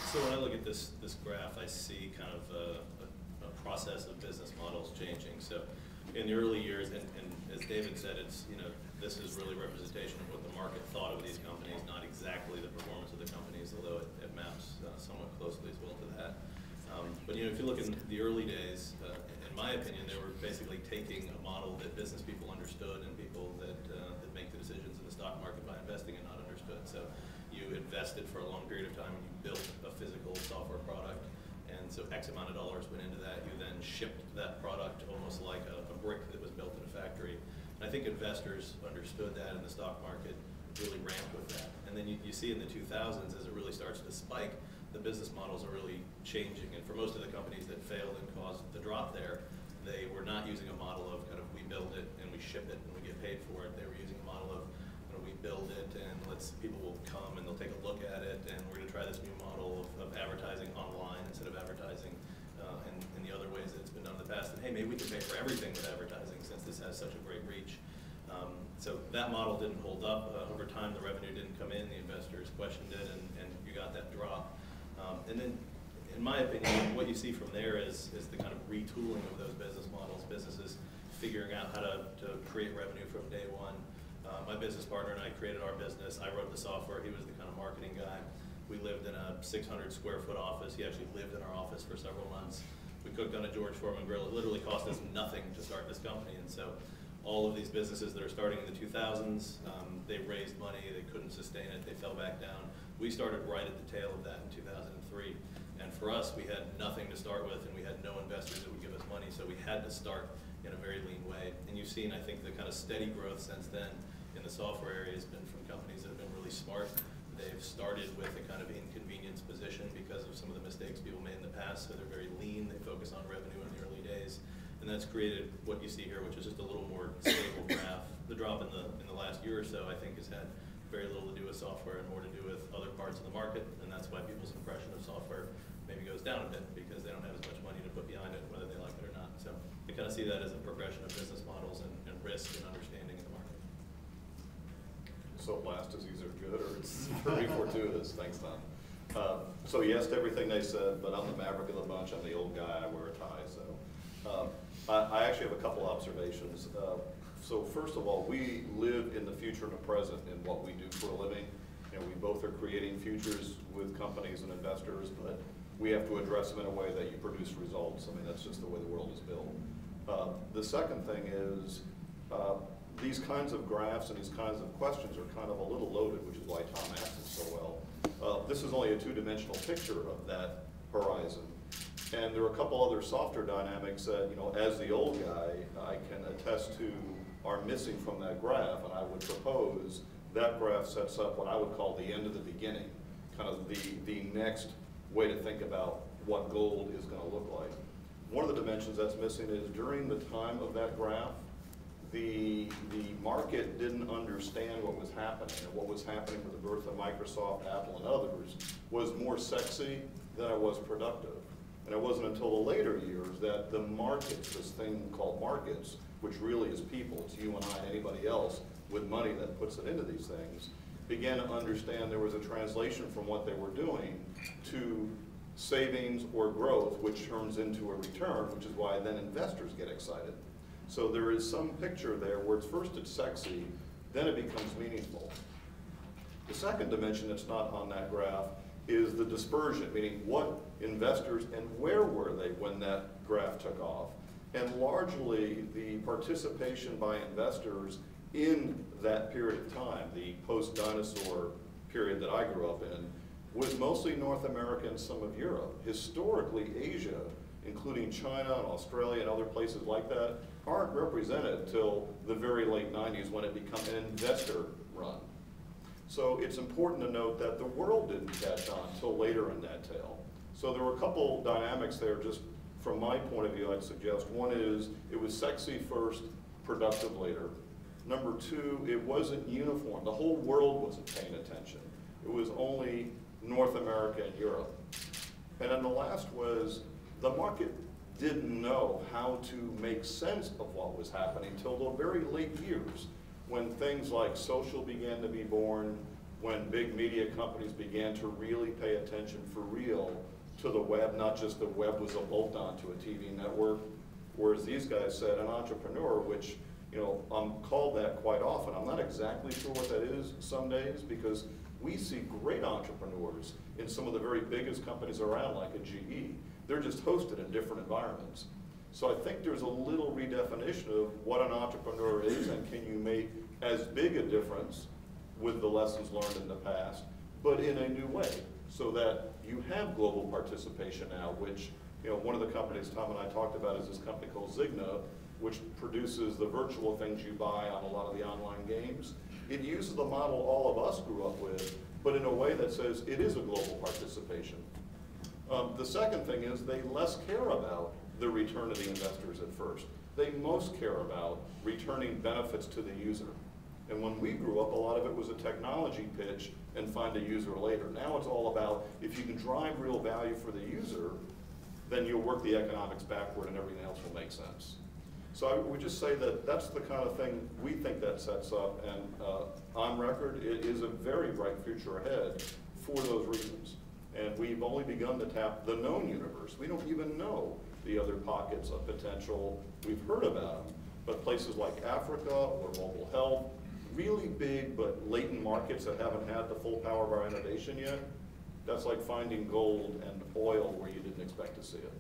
So when I look at this graph, I see kind of a process of business models changing. So in the early years, and as David said, it's, this is really representation of what the market thought of these companies, not exactly the performance of the companies, although it maps somewhat closely as well to that. But if you look in the early days, in my opinion, they were basically taking a model that business people understood and people that make the decisions in the stock market by investing and not understood. So you invested for a long period of time and you built a physical software product, and so X amount of dollars went into that. You then shipped that product almost like a brick that was built in a factory. And I think investors understood that, and the stock market really ramped with that. And then you see in the 2000s, as it really starts to spike, the business models are really changing. And for most of the companies that failed and caused the drop there, they were not using a model of kind of we build it and we ship it and we get paid for it. They were using a model of we build it and people will come and they'll take a look at it, and we're going to try this new model of advertising online instead of advertising in the other ways that it's been done in the past. And hey, maybe we can pay for everything with advertising since this has such a great reach. So that model didn't hold up. Over time, the revenue didn't come in, the investors questioned it, and you got that drop. And then, in my opinion, what you see from there is the kind of retooling of those business models, businesses figuring out how to create revenue from day one. My business partner and I created our business. I wrote the software. He was the kind of marketing guy. We lived in a 600 square foot office. He actually lived in our office for several months. We cooked on a George Foreman grill. It literally cost us nothing to start this company. And so all of these businesses that are starting in the 2000s, they raised money. They couldn't sustain it. They fell back down. We started right at the tail of that in 2003. And for us, we had nothing to start with, and we had no investors that would give us money. So we had to start in a very lean way. And you've seen, I think, the kind of steady growth since then in the software area has been from companies that have been really smart. They've started with a kind of inconvenience position because of some of the mistakes people made in the past, so they're very lean. They focus on revenue in the early days. And that's created what you see here, which is just a little more stable graph. The drop in the last year or so, I think, has had very little to do with software and more to do with other parts of the market, and that's why people's impression of software maybe goes down a bit because they don't have as much money to put behind it, whether they like it or not. So I kind of see that as a progression of business models and risk and understanding of the market. So last is either good or it's very fortuitous. Thanks, Tom. So yes to everything they said, but I'm the maverick of the bunch. I'm the old guy. I wear a tie. So I actually have a couple observations. So first of all, we live in the future and the present in what we do for a living. We both are creating futures with companies and investors, but we have to address them in a way that you produce results. I mean, that's just the way the world is built. The second thing is these kinds of graphs and these kinds of questions are kind of a little loaded, which is why Tom asked it so well. This is only a two-dimensional picture of that horizon. And there are a couple other softer dynamics that, as the old guy, I can attest to are missing from that graph, and I would propose that graph sets up what I would call the end of the beginning, kind of the next way to think about what gold is going to look like. One of the dimensions that's missing is during the time of that graph, the market didn't understand what was happening, and what was happening with the birth of Microsoft, Apple, and others was more sexy than it was productive. And it wasn't until the later years that the markets, this thing called markets, which really is people, it's you and I and anybody else with money that puts it into these things, began to understand there was a translation from what they were doing to savings or growth, which turns into a return, which is why then investors get excited. So there is some picture there where first it's sexy, then it becomes meaningful. The second dimension that's not on that graph is the dispersion, meaning what investors and where were they when that graph took off. And largely the participation by investors in that period of time, the post-dinosaur period that I grew up in, was mostly North America and some of Europe. Historically, Asia, including China and Australia and other places like that, aren't represented till the very late 90s when it became an investor run. So it's important to note that the world didn't catch on until later in that tail. So there were a couple dynamics there just from my point of view I'd suggest. One is it was sexy first, productive later. Number two, it wasn't uniform. The whole world wasn't paying attention. It was only North America and Europe. And then the last was the market didn't know how to make sense of what was happening until the very late years when things like social began to be born, when big media companies began to really pay attention for real to the web, not just the web was a bolt-on to a TV network, whereas these guys said an entrepreneur, which, you know, I'm called that quite often. I'm not exactly sure what that is some days, because we see great entrepreneurs in some of the very biggest companies around, like a GE. They're just hosted in different environments. So I think there's a little redefinition of what an entrepreneur is, and can you make as big a difference with the lessons learned in the past, but in a new way, so that you have global participation now, which, you know, one of the companies Tom and I talked about is this company called Zigna, which produces the virtual things you buy on a lot of the online games. It uses the model all of us grew up with, but in a way that says it is a global participation. The second thing is they less care about the return to the investors at first. They most care about returning benefits to the user. And when we grew up, a lot of it was a technology pitch and find a user later. Now it's all about, if you can drive real value for the user, then you'll work the economics backward and everything else will make sense. So I would just say that that's the kind of thing we think that sets up, and on record, it is a very bright future ahead for those reasons. And we've only begun to tap the known universe. We don't even know the other pockets of potential. We've heard about them, but places like Africa or mobile health, really big but latent markets that haven't had the full power of our innovation yet, that's like finding gold and oil where you didn't expect to see it.